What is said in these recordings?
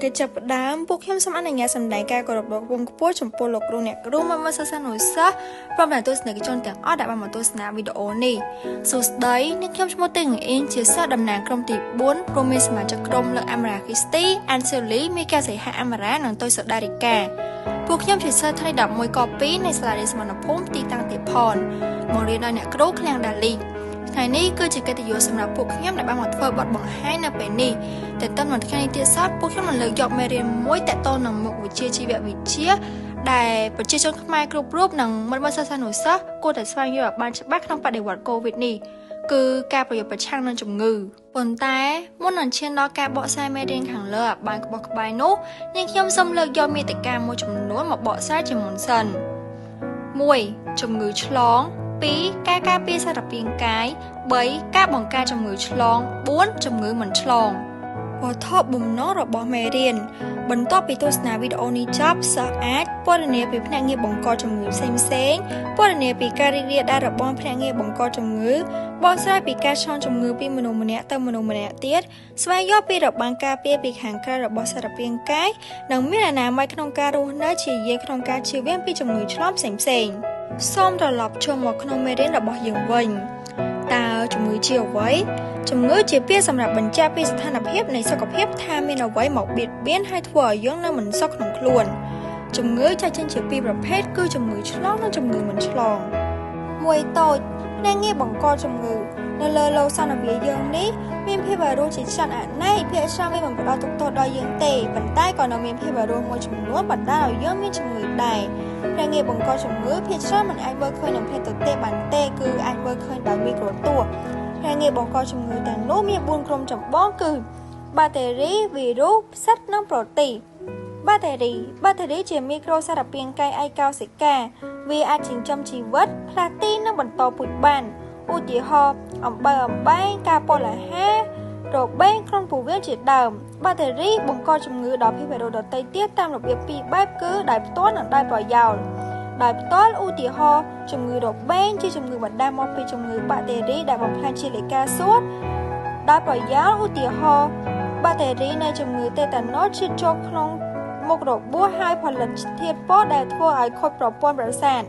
កិច្ចចាប់ផ្ដើមពួកខ្ញុំសូមអនុញ្ញាតសម្ដែងការគោរពដ៏ខ្ពង់ខ្ពស់ចំពោះលោកគ្រូអ្នកគ្រូមកសិស្សនិស្សិតព្រមទាំងទស្សនិកជនទាំងអស់ដែលបានមកទស្សនាវីដេអូនេះសួស្តីអ្នកខ្ញុំឈ្មោះទេងអ៊ីងជាសិស្សតំណាងក្រុមទី4រួមមានសមាជិកក្រុមលើកអមរាគ្រីស្ទីអានសេលីមីកាសីហាអមរានិងតុយសូដារីកាពួកខ្ញុំជាសិស្សថ្នាក់11ក2នៃសាលារៀនសមត្ថភូមិទីតាំងទីផនមករៀនដោយអ្នកគ្រូឃ្លាំងដាលីថ្ងៃនេះគឺជាកិត្តិយសសម្រាប់ពួកខ្ញុំដែលបានមកធ្វើបទបង្ហាញនៅពេលនេះតែតើនៅថ្ងៃនេះទៀតសោតពួកខ្ញុំនឹងលើកយកមេរៀនមួយតកតនឹងមុខវិជ្ជាជីវវិទ្យាដែលប្រជាជនខ្មែរគ្រប់រូបនិងមិត្តសិស្សនុសិស្សគួរតែស្វែងយល់ឲ្យបានច្បាស់ក្នុងបដិវត្តកូវីដនេះគឺការប្រយុទ្ធប្រឆាំងនឹងជំងឺប៉ុន្តែមុននឹងឈានដល់ការបកស្រាយមេរៀនខាងលើឲ្យបានក្បោះក្បាយនោះនាងខ្ញុំសូមលើកយកមាតិកាមួយចំនួនមកបកស្រាយជាមុនសិន 1. ជំងឺឆ្លង 2. ការការពារសារពាង្គកាយ 3. ការបង្ការជំងឺឆ្លង 4. ជំងឺមិនឆ្លងវត្ថុបំណងរបស់មេរៀនបន្ទាប់ពីទស្សនាវីដេអូនេះចប់សិស្សអាចពណ៌នាពីភ្នាក់ងារបង្កជំងឺផ្សេងៗពណ៌នាពីការរីករាលដាលរបស់ភ្នាក់ងារបង្កជំងឺបកស្រាយពីការឆ្លងជំងឺពីមនុស្សម្នាក់ទៅមនុស្សម្នាក់ទៀតស្វែងយល់ពីរបាំងការពារពីខាងក្រៅរបស់សារពាង្គកាយនិងមានអនាម័យក្នុងការរស់នៅជាយាយក្នុងការជៀសវាងពីជំងឺឆ្លងផ្សេងៗសូមត្រឡប់ចូលមកក្នុងមេរៀនរបស់យើងវិញតើជំងឺជាអ្វីជំងឺជាពាក្យសម្រាប់បញ្ជាក់ពីស្ថានភាពនៃសុខភាពថាមានអ្វីមកបៀតបៀនហើយធ្វើឲ្យយើងនៅមិនសុខក្នុងខ្លួនជំងឺចែកចេញជាពីរប្រភេទគឺជំងឺឆ្លងនិងជំងឺមិនឆ្លងមួយតូចភ្នាក់ងារបង្កជំងឺនៅលើឡូសន្និវាយើងនេះមានភាពរស់ជាច្រើនអនេកភាគច្រើនវាមិនផ្ដល់ទុកទោសដល់យើងទេប៉ុន្តែក៏នៅមានភាពរស់មួយចំនួនបណ្ដាលឲ្យយើងមានជំងឺដែរភ្នាក់ងារបង្កជំងឺភាគច្រើនមិនអាចមើលឃើញនឹងភាពទទេបានទេគឺអាចមើលឃើញដោយមីក្រូទស្សន៍ភ្នាក់ងារបង្កជំងឺទាំងនោះមាន4ក្រុមចម្បងគឺបាក់តេរីវីរុសផ្សិតនិងប្រូទីនបាក់តេរីជាមីក្រូសារពាង្គកាយឯកោសិកាវាអាចចិញ្ចឹមជីវិតផ្លាស់ទីនិងបន្តពូជបានឧទាហរណ៍អំបែងការពលអាហាររបេងក្នុងពោះវៀនជាដើមបាក់តេរីបង្កជំងឺដល់ភេទវីរុសដទៃទៀតតាមរបៀបពីរបែបគឺដោយផ្ទាល់និងដោយប្រយោលដោយផ្ទាល់ឧទាហរណ៍ជំងឺរបេងជាជំងឺបណ្ដាលមកពីជំងឺបាក់តេរីដែលបំផ្លាញជាលេខាសួតដោយប្រយោលឧទាហរណ៍បាក់តេរីនៃជំងឺតេតាណូសឈានចូលក្នុងមុខរបួសហើយផលិតធាតុពុលដែលធ្វើឲ្យខូចប្រព័ន្ធប្រសាទ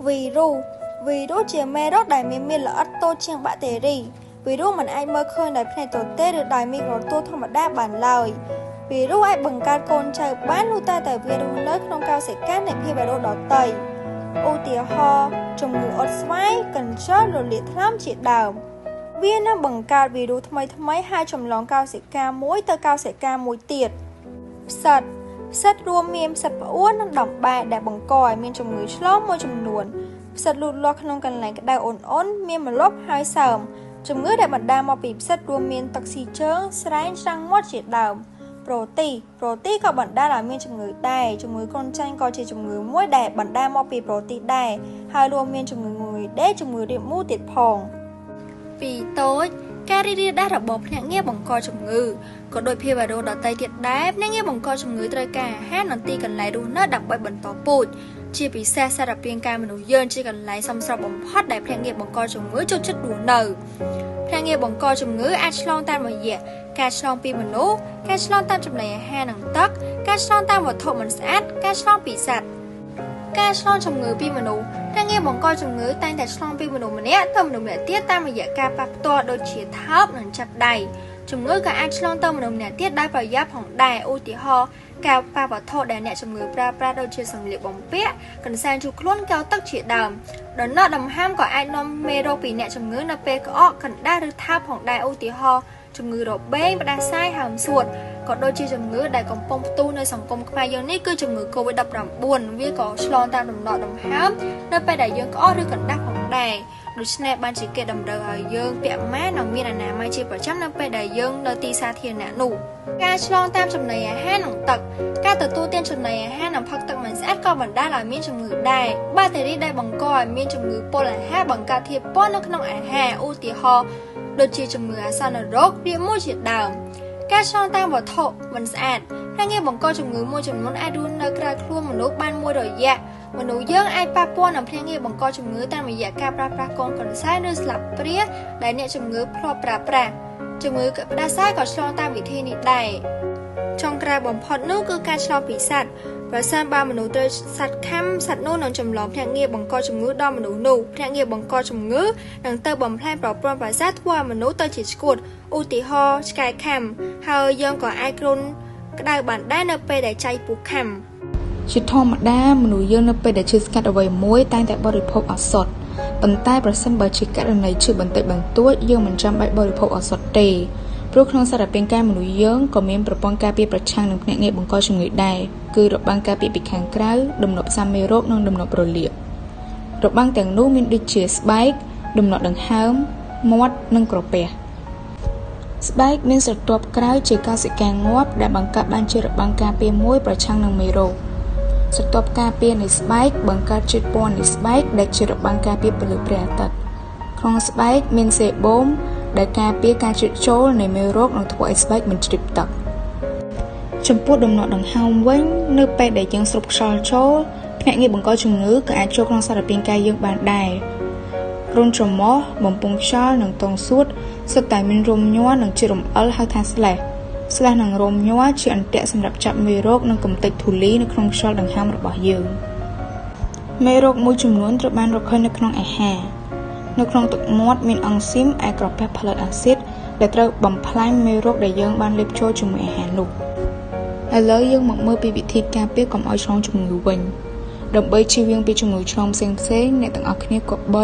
វីរុសជាមេរោគដែលមានល្អិតតូចជាងបាក់តេរីវីរុសមិនអាចមើលឃើញដោយភ្នែកទទេឬដោយមីក្រូទស្សន៍ធម្មតាបានឡើយវីរុសអាចបង្កើតកូនចៅបានលុះតែវារស់នៅក្នុងកោសិកានៃភេទវីរុសដទៃឧទាហរណ៍ជំងឺអុតស្វាយកញ្ចក់រលាកថ្លើមជាដើមវានឹងបង្កើតវីរុសថ្មីហើយចម្លងកោសិកាមួយទៅកោសិកាមួយទៀតផ្សិតរួមមានផ្សិតផ្អួរនិងដំបែដែលបង្កឲ្យមានជំងឺឆ្លងមួយចំនួនផ្សិតលូតលាស់ក្នុងកន្លែងក្តៅអ៊ុនមានម្លប់ហើយសើមជំងឺដែលបណ្ដាលមកពីផ្សិតរួមមានទឹកស៊ីជើងស្រែងច្រាំងមាត់ជាដើមប្រូទីនក៏បណ្ដាលឲ្យមានជំងឺដែរជំងឺគ្រុនចាញ់ក៏ជាជំងឺមួយដែលបណ្ដាលមកពីប្រូទីនដែរហើយរួមមានជំងឺងុយដេកជំងឺរាគមូលទៀតផងពីតូចការរីករាលដាលរបស់ភ្នាក់ងារបង្កជំងឺក៏ដូចភេទវីរុសដទៃទៀតដែរភ្នាក់ងារបង្កជំងឺត្រូវការអាហារនិងទីកន្លែងរស់នៅដើម្បីបន្តពូជជាពិសេសសារពាង្គកាយមនុស្សយើងជាកន្លែងសមស្របបំផុតដែលភ្នាក់ងារបង្កជំងឺចូលចិត្តរស់នៅភ្នាក់ងារបង្កជំងឺអាចឆ្លងតាមរយៈការឆ្លងពីមនុស្សការឆ្លងតាមចំណីអាហារនិងទឹកការឆ្លងតាមវត្ថុមិនស្អាតការឆ្លងពីសត្វការឆ្លងជំងឺពីមនុស្សភ្នាក់ងារបង្កជំងឺតែងតែឆ្លងពីមនុស្សម្នាក់ទៅមនុស្សម្នាក់ទៀតតាមរយៈការប៉ះផ្ទាល់ដូចជាថើបនិងចាប់ដៃជំងឺក៏អាចឆ្លងទៅមនុស្សម្នាក់ទៀតដោយប្រយោលផងដែរឧទាហរណ៍ការប៉ះវត្ថុដែលអ្នកជំងឺប្រើប្រាស់ដូចជាសម្លៀកបំពាក់កន្សែងជូតខ្លួនកែវទឹកជាដើមដំណក់ដង្ហើមក៏អាចនាំមេរោគពីអ្នកជំងឺនៅពេលក្អកកណ្ដាលឬថើបផងដែរឧទាហរណ៍ជំងឺរបេងផ្ដាសាយហើមសួតក៏ដូចជាជំងឺដែលកំពុងផ្ទុះនៅសង្គមខ្មែរយើងនេះគឺជំងឺ COVID-19 វាក៏ឆ្លងតាមដំណក់ដង្ហើមនៅពេលដែលយើងក្អកឬកណ្ដាស់ផងដែរដូច្នេះបានជាគេតម្រូវឲ្យយើងពាក់ម៉ាស់និងមានអនាម័យជាប្រចាំនៅពេលដែលយើងនៅទីសាធារណៈនោះការឆ្លងតាមចំណីអាហារនិងទឹកការទទួលទានចំណីអាហារនិងផឹកទឹកមិនស្អាតក៏បណ្ដាលឲ្យមានជំងឺដែរបាក់តេរីដែលបង្កឲ្យមានជំងឺពុលអាហារបង្កើតធាតុពុលនៅក្នុងអាហារឧទាហរណ៍ដូចជាជំងឺអាសន្នរោគរាគមូលជាដើមការឆ្លងតាមវត្ថុមិនស្អាតភ្នាក់ងារបង្កជំងឺមួយចំនួនអាចរស់នៅក្រៅខ្លួនមនុស្សបានមួយរយៈមនុស្សយើងអាចប៉ះពាល់នឹងភ្នាក់ងារបង្កជំងឺតាមរយៈការប្រើប្រាស់កូនកន្សែងឬស្លាបព្រាដែលអ្នកជំងឺធ្លាប់ប្រើប្រាស់ជំងឺផ្ដាសាយក៏ឆ្លងតាមវិធីនេះដែរ trong ra bóng phật nước cứ ca cho bị sạt và san ba mình tơi sạt khăm sạt nô nằm chầm lóng thang nghe bằng co chầm ngữ đo mình nụ thang nghe bằng co chầm ngữ đằng tơ bóng plan bảo prom và sát qua mình tơi chỉ cột u tí ho sky khăm hơi dân có ai krôn đai bản đai nợ pe để chạy buộc khăm chỉ thong mà đa mình dân nợ pe để chơi skat ở vậy muối tay tại body pop ở sọt bàn tay bờ sân bờ chỉ cái này chưa bàn tay bàn túi dân mình trăm bảy body pop ở sọt tềรูปเครื่องสลับเป็นการมนุษย์ย้อนก็มีประปองการเปียประชังหนึ่งแง่บังกอชงเงยได้คือรบบางการเปียปิดแข็งกร้าวดมหนบซามเมโรกน้องดมหนบโรเลียรบบางแต่งนู้มีดิเชสไบค์ดมหนบดังห้ามมวัดนั่งกรอบเปียสไบค์มีสตัวกร้าวเจกาสิแกงงบได้บังการบันเจรบบางการเปียมวยประชังหนึ่งเมโรสตัวการเปียในสไบค์บังการจิตปอนในสไบค์ได้เจรบบางการเปียเปลือยเปลี่ยตัดครองสไบค์มีเศษบอมได้การเปียการจุดโจลในเมโรกในตัวไอสไบค์มันจิบตักจมพูดดมหนอดังห้ามเว้นเนื้อไปได้ยังสรุปชอลโจลแง่เงี้ยบังก็จุงนื้อกับอาโจกลองสารเป็นกายยังบานได้รุ่นจมมอบ่มปงชอลหนังตรงสุดสไตล์มันรวมยัวหนังจิรมอัลฮาทานสแลหนังรวมยัวชื่ออันเตะสำหรับจับเมโรกหนังกลมติดทุลีในครองชอลดังห้ามระบายยืนเมโรกมวยจุ่มล้วนตระบานเราเคยในครองไอแห่ในครองตกมอดมีอังซิมไอกรอบแพพลาอาซิดได้ตระบ่มพลายเมโรกได้ยังบานเล็บโชจุ่มไอแห่นุกแล้วยังหมกเมื่อปีวิธีการเปียกล่อมอ้อยช่องจุ่มงูวันดมใบชีวิงปีจุ่มงูช่องเซ็งเซ็งในต่างอักนี้กบใบ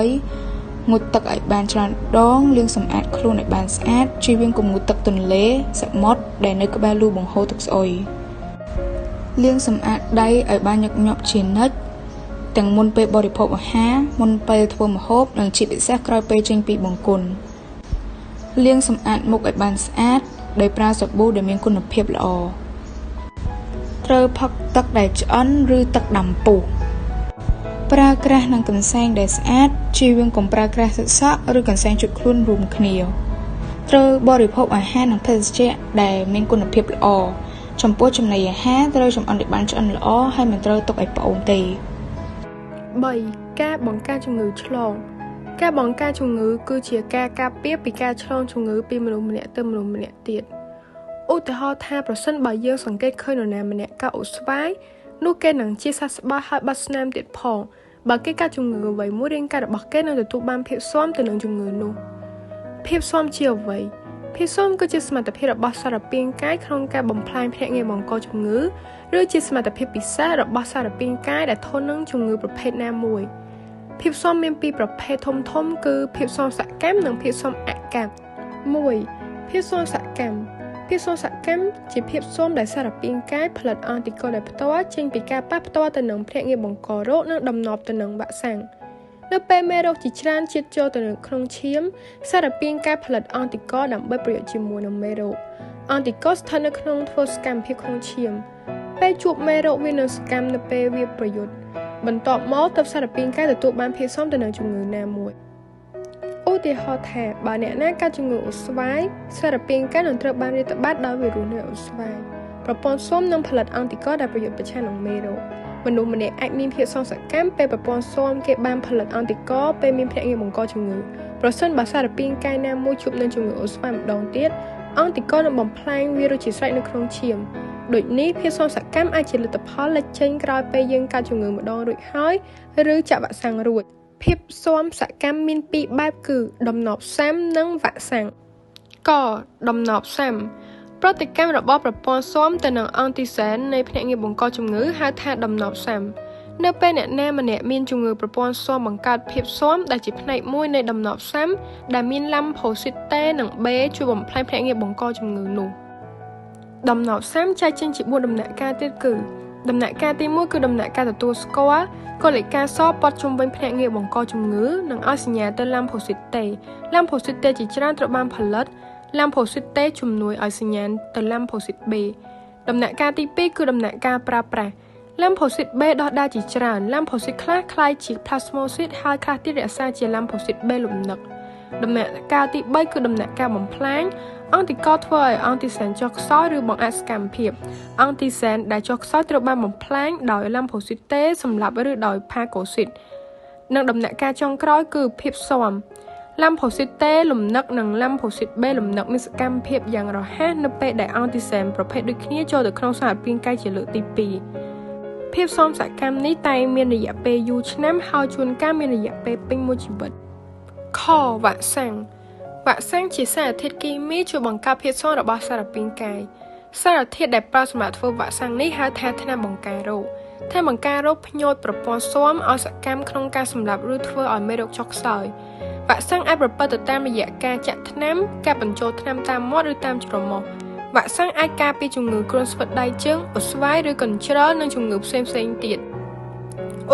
งูตักไอบานจานดองเลี้ยงสมอาดครูในบานสอาดชีวิงกับงูตักตุนเล่สมอดได้ในกระบาลูบงโฮตักซอยเลี้ยงสมอาดได้ไอบานหยกหยอบชีนัดแต่งมุนไปบริโภคอาหารมุนไปทวมโฮบหลังจีบแทรกกลายไปจึงปีบงกุลเลี้ยงสมอาดมุกไอบานสอาดได้ปลาสบู่ได้มีคุณภาพละอเธอพักตักได้จ้อนหรือตักดำปูปลากระนังกันแซงได้สอาดชีวิงของปลากระสะสะหรือกันแซงจุดคลุ้นรุมเขียวเธอบริโภคอาหารนังเพศเจได้มีคุณภาพละอจำพวกจำในอาหารเธอจำอันเด็กบ้านจ้อนละอให้มันเธอตกไอปองตีใบแก้บังการจงือฉลองแก้บังการจงือคือเชียแก้กาเปียปีแก้ฉลองจงือปีมนุษย์เนี่ยเติมมนุษย์เนี่ยเตียดอุตหะท่าประสันใบเยอะสังเกตเคยหนูแนมเนี่ยกาอุสบายนูแกหนังเชียสัสบายให้บัสแนมติดพองบักแก้การจงือไว้มู่เรียนการบักแก้นั่งตัวบ้านเพียบซ้อมตัวหนังจงือนูเพียบซ้อมเชียวไว้เพียบซ้อมก็จะสมัติเพียบบัสสารเปียงใกล้ครองการบ่มพลายเพียงเงี้ยบังกอจงือหรือจิตสมัติเพียบปิศาจบัสสารเปียงใกล้แต่ทนนั่งจงือประเภทแนมมวยเพียบซ้อมเมียนปีประเภททมคือเพียบซ้อมสักแก้มหนังเพียบซ้อมแอกแก้มมวยเพียบซ้อมสักแก้มเพียบซ้อมสักแก้มจีเพียบซ้อมได้สารเปียงใกล้ผลิตอันติโกได้พัฒนาเชิงปีกาป้าพัฒนาตัวหนังเพียงเงี้ยบังกอโรนั่งดำนอบตัวหนังบะสังเนื้อเปเมโรจิตรานจิตโจตัวหนังครองเชียมสารเปียงใกล้ผลิตอันติโกดำใบประโยชน์จิมวยหนังเมโรอันติโกสถานครองทวสกรรมเพียงครองเชียมไปจูบเมโรวินัสกรรมเนื้อเปเวียประโยชน์บรรทบมอตับสารปีนใกล้แต่ตัวบ้านเพียซ้อมแต่หนังจงือแนมวยโอเดฮอแทบบานเนี่ยน่าการจงืออุสไว้สารปีนใกล้หนังเตอบ้านเรียตบ้านดาววิรุณเนี่ยอุสไว้ประปอนซ้อมนำผลิตอันติก็ได้ประโยชน์ประชาหนังเมโรมนุษย์มันเนี่ยไอมีเพียซ้อมสักแก้มไปประปอนซ้อมเก็บบ้านผลิตอันติก็ไปมีเพียงเงี้ยบังกอจงือเพราะส่วนบาสารปีนใกล้แนมวยชุบหนังจงืออุสไว้ดองเตี้ยอันติก็นำบ่มพลายวิรุจิตใส่ในครองเชียมโดยนี้เพียงซ้อมสักแก้มอาจจะหลุดพอและเชิงกลายไปยังการจงือมาดองรุ่ยห้อยหรือจะบะสังรุ่ยเพียบซ้อมสักแก้มมินปีแบบคือดำหนอบแซมนั่งบะสังก็ดำหนอบแซมเพราะติดแก้มระบบประปอนซ้อมแต่หนังอันติแสนในแผนงบังกอจงือหาทางดำหนอบแซมเนื้อเป็นแน่มันเนี่ยมินจงือประปอนซ้อมบังการเพียบซ้อมได้จิบในมวยในดำหนอบแซมได้มินลำโพสิเต้หนังเบ้ช่วยบ่มพลายแผนงบังกอจงือหนูดำหนอบแซมใจจริงจิบบัวดำหนักการติดคือดำหนักการตีมวยคือดำหนักการแต่ตัวสกอร์ก็เลยการซอบปอดชมเป็นแผนงบังกอจงือหนังอาสัญญาเตลำโพสิเต้ลำโพสิเต้จิจารตระบานผลัดลำโพสิเต้ชุมนวยอาสัญญาเตลำโพสิเบดำหนักการตีปีคือดำหนักการปราแปรลำโพสิเบดอดาจิจารลำโพสิคลาคลายฉีกพลาสโมซิตฮาคาที่เรียกซาเจลำโพสิเบหลุมหนักดำหนักการตีใบคือดำหนักการบ่มพลายอันติก็ทว่าอันติแสนจอกซ้อยหรือบังอาสกรรมเพียบอันติแสนได้จอกซ้อยตระบานบ่มพลายดอยลำโพสิเต้สำหรับหรือดอยพาโกสิตนักดำหนักการจองกร้อยคือเพียบซ้อม ឡាំផូស៊ីត T លំនឹកនិងឡាំផូស៊ីត B លំនឹកមានសកម្មភាពយ៉ាងរហ័សនៅពេលដែលអង់ទីសែនប្រភេទដូចគ្នាចូលទៅក្នុងសារពាង្គកាយជាលើកទី2ភាពសមសកម្មនេះតែមានរយៈពេលយូរឆ្នាំហើយជួនកាលមានរយៈពេលពេញមួយជីវិតខវ៉ាក់សាំងជាសារធាតុគីមីជួយបង្កើតភាពស៊ាំរបស់សារពាង្គកាយសារធាតុដែលប្រើសម្រាប់ធ្វើវ៉ាក់សាំងនេះហៅថាថ្នាំបង្ការរោគថ្នាំបង្ការរោគភ្ញាត់ប្រព័ន្ធស៊ាំឲ្យសកម្មក្នុងការសម្លាប់ឬធ្វើឲ្យមេរោគចុះខ្សោយវ៉ាក់សាំងអាចប្រព្រឹត្តទៅតាមរយៈការចាក់ថ្នាំការបញ្ចូលថ្នាំតាមមាត់ឬតាមច្រមុះវ៉ាក់សាំងអាចការពារជំងឺគ្រុនស្វិតដៃជើងអូស្វាយឬកញ្ជ្រឹលនិងជំងឺផ្សេងៗទៀត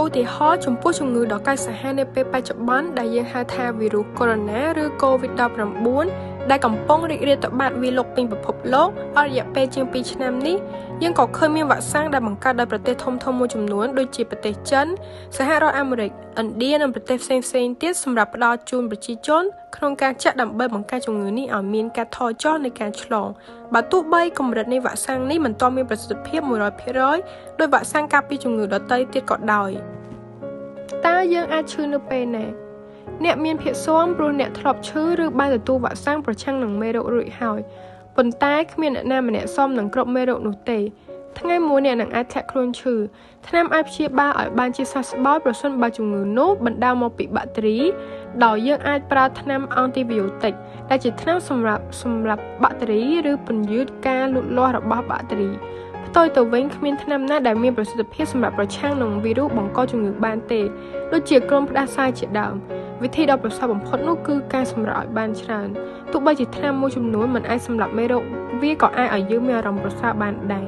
ឧទាហរណ៍ចំពោះជំងឺដ៏កាចសាហាវនៅពេលបច្ចុប្បន្នដែលយើងហៅថាវីរុសកូវីដ -19 ឬ COVID-19 ដែលកំពុងរីករាលត្បាតវាយលុកពេញពិភពលោកអស់រយៈពេលជាង2ឆ្នាំនេះយើងក៏ឃើញមានវ៉ាក់សាំងដែលបង្កើតដោយប្រទេសធំៗមួយចំនួនដូចជាប្រទេសចិនសហរដ្ឋអាមេរិកឥណ្ឌានិងប្រទេសផ្សេងៗទៀតសម្រាប់ផ្ដល់ជូនប្រជាជនក្នុងការចាក់ដើម្បីបង្ការជំងឺនេះឲ្យមានការថយចុះនៃការឆ្លងបើទោះបីកម្រិតនៃវ៉ាក់សាំងនេះមិនទាន់មានប្រសិទ្ធភាព 100% ដោយវ៉ាក់សាំងការពារជំងឺដទៃទៀតក៏ដោយតើយើងអាចឈឺនៅពេលណាអ្នកមានភាពស៊ាំព្រោះអ្នកធ្លាប់ឈឺឬបានទទួលវ៉ាក់សាំងប្រឆាំងនឹងមេរោគរួចហើយប៉ុន្តែគ្មានអ្នកណាម្នាក់សមនឹងគ្រប់មេរោគនោះទេថ្ងៃមួយអ្នកនឹងអាចធ្លាក់ខ្លួនឈឺថ្នាំអាចព្យាបាលឲ្យបានជាសះស្បើយប្រសិនបើជំងឺនោះបណ្ដាលមកពីបាក់តេរីដោយយើងអាចប្រើថ្នាំអង់ទីវីយ៉ូទិកដែលជាថ្នាំសម្រាប់បាក់តេរីឬពន្យឺតការលូតលាស់របស់បាក់តេរីផ្ទុយទៅវិញគ្មានថ្នាំណាដែលមានប្រសិទ្ធភាពសម្រាប់ប្រឆាំងនឹងវីរុសបង្កជំងឺបានទេដូចជាក្រុមផ្ដាសាយជាដើមវិធីដ៏ប្រសើរបំផុតនោះគឺការសម្រាកឲ្យបានច្រើនទោះបីជាថ្នាំមួយចំនួនមិនអាចសម្លាប់មេរោគវាក៏អាចឲ្យយើងមានអារម្មណ៍ប្រសើរបានដែរ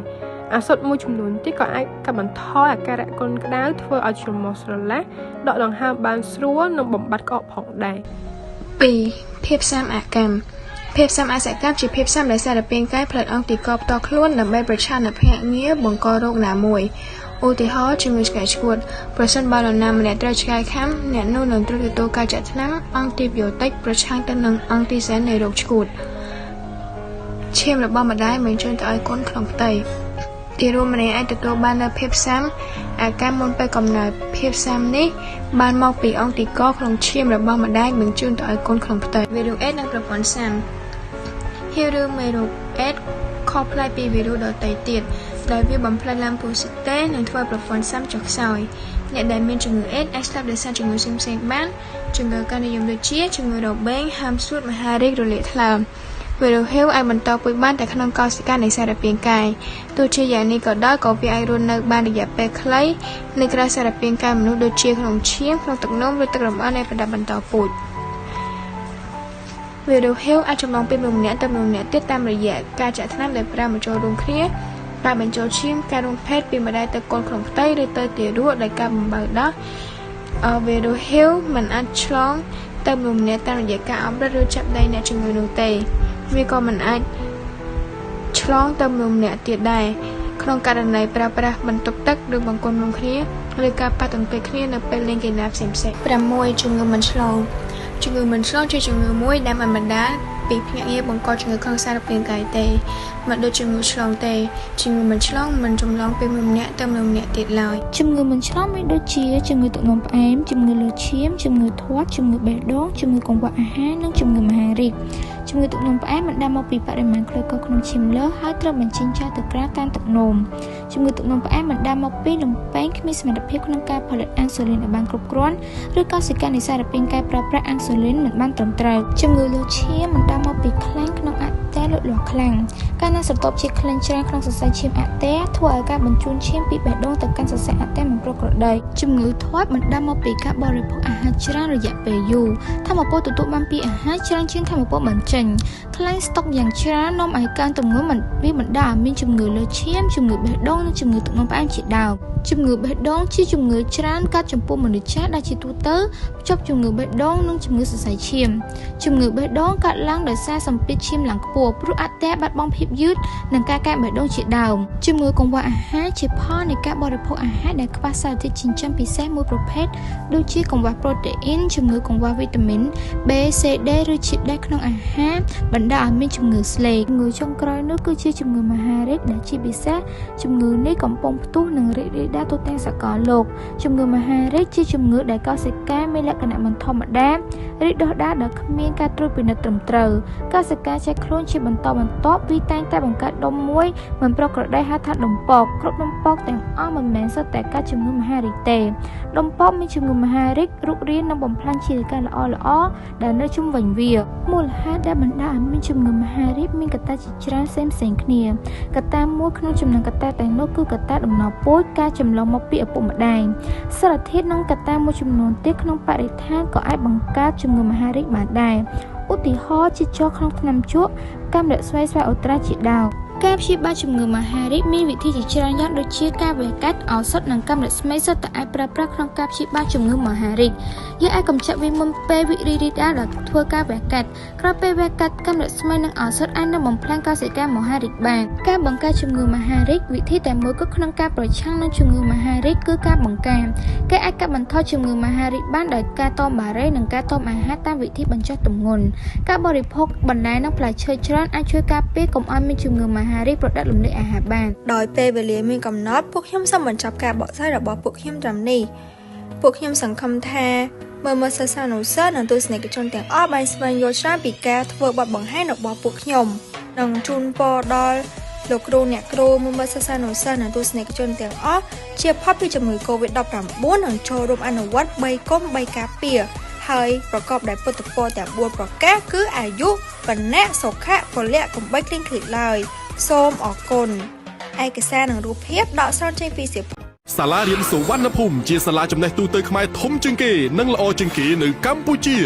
អាសុទ្ធមួយចំនួនទៀតក៏អាចកាត់បន្ថយអាការៈកូនក្តៅធ្វើឲ្យច្រមុះស្រឡះដកដង្ហើមបានស្រួលនិងបំបត្តិក្អកផងដែរ 2. ភាពស៊ាំអាកម្មភាពស៊ាំអាសកម្មជាភាពស៊ាំដែលសារពាង្គកាយផលិតអង់ទីកផ្ទាល់ខ្លួនដើម្បីប្រឆាំងនឹងភ្នាក់ងារបង្ករោគណាមួយឧទាហរណ៍ជំងឺឆ្កែឆ្កួតប្រសិនបើនរណាម្នាក់ត្រូវឆ្កែខាំអ្នកនោះនឹងត្រូវទទួលការចាក់ថ្នាំអង់ទីវីយ៉ូទិកប្រឆាំងទៅនឹងអង់ទីសែននៃរោគឆ្កួតឈាមរបស់ម្ដាយបញ្ជូនទៅឲ្យកូនក្នុងផ្ទៃទារកម្នាក់អាចទទួលបាននូវភាពស៊ាំអាកម្មមុនពេលកំណើតភាពស៊ាំនេះបានមកពីអង់ទីកក្នុងឈាមរបស់ម្ដាយបញ្ជូនទៅឲ្យកូនក្នុងផ្ទៃវីរុសអេដនិងប្រព័ន្ធស៊ាំហៀវឬមេរោគអេដខុសប្លែកពីវីរុសដទៃទៀតដែលវាបំផ្លាញឡាំពូស៊ីតេនិងធ្វើប្រព័ន្ធស៊ាំចុះខ្សោយអ្នកដែលមានជំងឺអេដអាចស្លាប់ដោយសារជំងឺផ្សេងៗបានជំងឺកានិយមដូចជាជំងឺរបេងហាមសួតមហារីករលាកថ្លើមវីរុស HIV អាចបន្តពូជបានតែក្នុងកោសិកានៃសារពាង្គកាយទោះជាយ៉ាងនេះក៏ដោយក៏វាអាចរស់នៅបានរយៈពេលខ្លីនៅក្រៅសារពាង្គកាយមនុស្សដូចជាក្នុងឈាមក្នុងទឹកនោមឬទឹករំអិលនៃប្រដាប់បន្តពូជវីរុស HIV អាចចម្លងពីមនុស្សម្នាក់ទៅមនុស្សម្នាក់ទៀតតាមរយៈការចាក់ថ្នាំដែលប្រើមកចូលរួមគ្នាការបញ្ចូលឈាមការរួមភេទពីម្ដាយទៅកូនក្នុងផ្ទៃឬទៅទារកដោយការបំបៅដោះវីរុស HIV មិនអាចឆ្លងទៅមនុស្សម្នាក់តាមរយៈការអម្រឹតឬចាប់ដៃអ្នកជំងឺនោះទេវាក៏មិនអាចឆ្លងទៅមនុស្សម្នាក់ទៀតដែរក្នុងករណីប្រើប្រាស់បន្ទប់ទឹកឬបង្គន់រួមគ្នាឬការប៉ះទង្គិចគ្នានៅពេលលេងកីឡាផ្សេងៗ 6. ជំងឺមិនឆ្លងជំងឺមិនឆ្លងជាជំងឺមួយដែលមិនបណ្ដាលពីភ្នាក់ងារបង្កជំងឺក្នុងសារពាង្គកាយទេមិនដូចជំងឺឆ្លងទេជំងឺមិនឆ្លងមិនចម្លងពីមនុស្សម្នាក់ទៅមនុស្សម្នាក់ទៀតឡើយជំងឺមិនឆ្លងមានដូចជាជំងឺទឹកនោមផ្អែមជំងឺលើឈាមជំងឺធាត់ជំងឺបេះដូងជំងឺកង្វះអាហារនិងជំងឺមហារីកជំងឺទឹកនោមផ្អែមបណ្ដាលមកពីបរិមាណក្រូចកក្នុងឈាមលើសហើយត្រូវបញ្ចេញចោលទៅក្រៅតាមទឹកនោមជំងឺទឹកនោមផ្អែមបណ្ដាលមកពីលំពែងគ្មានសមត្ថភាពក្នុងការផលិតអាំងស៊ូលីនឲ្យបានគ្រប់គ្រាន់ឬកោសិកានៃសារពាង្គកាយប្រើប្រាស់អាំងស៊ូលីនមិនបានត្រឹមត្រូវជំងឺលើឈាមបណ្ដាលមកពីខ្លាញ់ក្នុងអតែលូតលាស់ខ្លាំងកាលណាស្រទាប់ជាតិខ្លាញ់ច្រើនក្នុងសរសៃឈាមអតែធ្វើឲ្យការបញ្ជូនឈាមពីបេះដូងទៅកាន់សរសៃអតែមិនប្រក្រតីជំងឺធាត់បណ្ដាលមកពីការបរិភោគអាហារច្រើនរយៈពេលយូរថាមពលទទួលបានពីអាហារច្រើនជាងថាមពលបញ្ចេញខ្លាញ់ស្តុកយ៉ាងច្រើននាំឲ្យកើនទម្ងន់វាបណ្ដាលឲ្យមានជំងឺលើឈាមជំងឺបេះដូងនិងជំងឺទឹកនោមផ្អែមជាដើមជំងឺបេះដូងជាជំងឺច្រើនកើតចំពោះមនុស្សចាស់ដែលជាទូទៅភ្ជាប់ជំងឺបេះដូងនិងជំងឺសរសៃឈាមជំងឺបេះដូងកើតឡើងដោយសារសម្ពាធឈាមឡើងខ្ពស់ព្រោះអតែបាត់បង់ភាពយឺ តនិងការកាត់បេះដូងជាដើមជំងឺកង្វះអាហារជាផលនៃការបរិភោគអាហារដែលខ្វះសារធាតុចិញ្ចឹមពិសេសមួយប្រភេទដូចជាកង្វះប្រូតេអ៊ីនជំងឺកង្វះវីតាមីន B C D ឬជាតិដែកក្នុងអាហារបណ្ដាលឲ្យមានជំងឺស្លេកជំងឺចុងក្រោយនោះគឺជាជំងឺមហារីកដែលជាពិសេសជំងឺនេះកំពុងផ្ទុះនិងរីករាលដាលទូទាំងសកលលោកជំងឺមហារីកជាជំងឺដែលកោសិកាមានលក្ខណៈមិនធម្មតារីកដុះដាលដោយគ្មានការត្រួតពិនិត្យត្រឹមត្រូវកោសិកាចែកខ្លួនជាបន្តបន្ទាប់វាតែងតែបង្កើតដុំមួយមិនប្រក្រតីហៅថាដុំពកគ្រប់ដុំពកទាំងអស់មិនមែនសុទ្ធតែកើតជំងឺមហារីកទេដុំពកមានជំងឺមហារីករុករាននិងបំផ្លាញជាការល្អដែលនៅជុំវិញវាមូលហេតុដែលបណ្ដាលឲ្យមានជំងឺមហារីកមានកត្តាជាច្រើនផ្សេងគ្នាកត្តាមួយក្នុងចំណោមកត្តាទាំងនោះគឺកត្តាដំណពូជការចម្លងមកពីឪពុកម្ដាយសារធាតុនិងកត្តាមួយចំនួនទៀតក្នុងបរិស្ថានក៏អាចបង្កើតជំងឺមហារីកបានដែរឧទាហរណ៍ជាចុះក្នុងថ្នាំជក់កាំរស្មីស្វាយអូត្រាជាដើមការព្យាបាលជំងឺមហារីកមានវិធីជាច្រើនយ៉ាងដូចជាការវះកាត់ឱសថនិងកាំរស្មីសុទ្ធតែអាចប្រើប្រាស់ក្នុងការព្យាបាលជំងឺមហារីកយើងអាចកម្ចាត់វាមុនពេលវិរីរីដាលដោយធ្វើការវះកាត់ក្រោយពេលវះកាត់កាំរស្មីនិងឱសថអាចនឹងបំផ្លាញកោសិកាមហារីកបានការបង្ការជំងឺមហារីកវិធីតែមួយគឺក្នុងការប្រឆាំងនឹងជំងឺមហារីកគឺការបង្ការគេអាចកាត់បន្ថយជំងឺមហារីកបានដោយការតមបារេនិងការតមអាហារតាមវិធីបញ្ចុះទម្ងន់ការបរិភោគបន្លែនិងផ្លែឈើច្រើនអាចជួយការពារកុំឲ្យមានជំងឺមហារីកប្រដាប់លំលាយអាហារបានដោយពេលវេលាមានកំណត់ពួកខ្ញុំសូមបញ្ចប់ការបកស្រាយរបស់ពួកខ្ញុំត្រឹមនេះពួកខ្ញុំសង្ឃឹមថាមើលសិស្សានុសិស្សនិងទស្សនិកជនទាំងអស់បានស្វែងយល់ច្រើនពីការធ្វើបទបង្ហាញរបស់ពួកខ្ញុំនិងជូនពរដល់លោកគ្រូអ្នកគ្រូមើលសិស្សានុសិស្សនិងទស្សនិកជនទាំងអស់ជាផុតពីជំងឺ COVID-19 និងចូលរួមអនុវត្ត3កុំ3ការពារហើយប្រកបដោយពុទ្ធពរទាំង4ប្រការគឺអាយុវណ្ណៈសុខៈពលៈកំបីគ្លៀងគ្លេឡើយសូមអរគុណឯកសារនិងរូបភាពដកស្រង់ចេញពីសៀវភៅ សាលារៀនសុវណ្ណភូមិជាសាលាចំណេះទូទៅខ្មែរធំជាងគេនិងល្អជាងគេនៅកម្ពុជា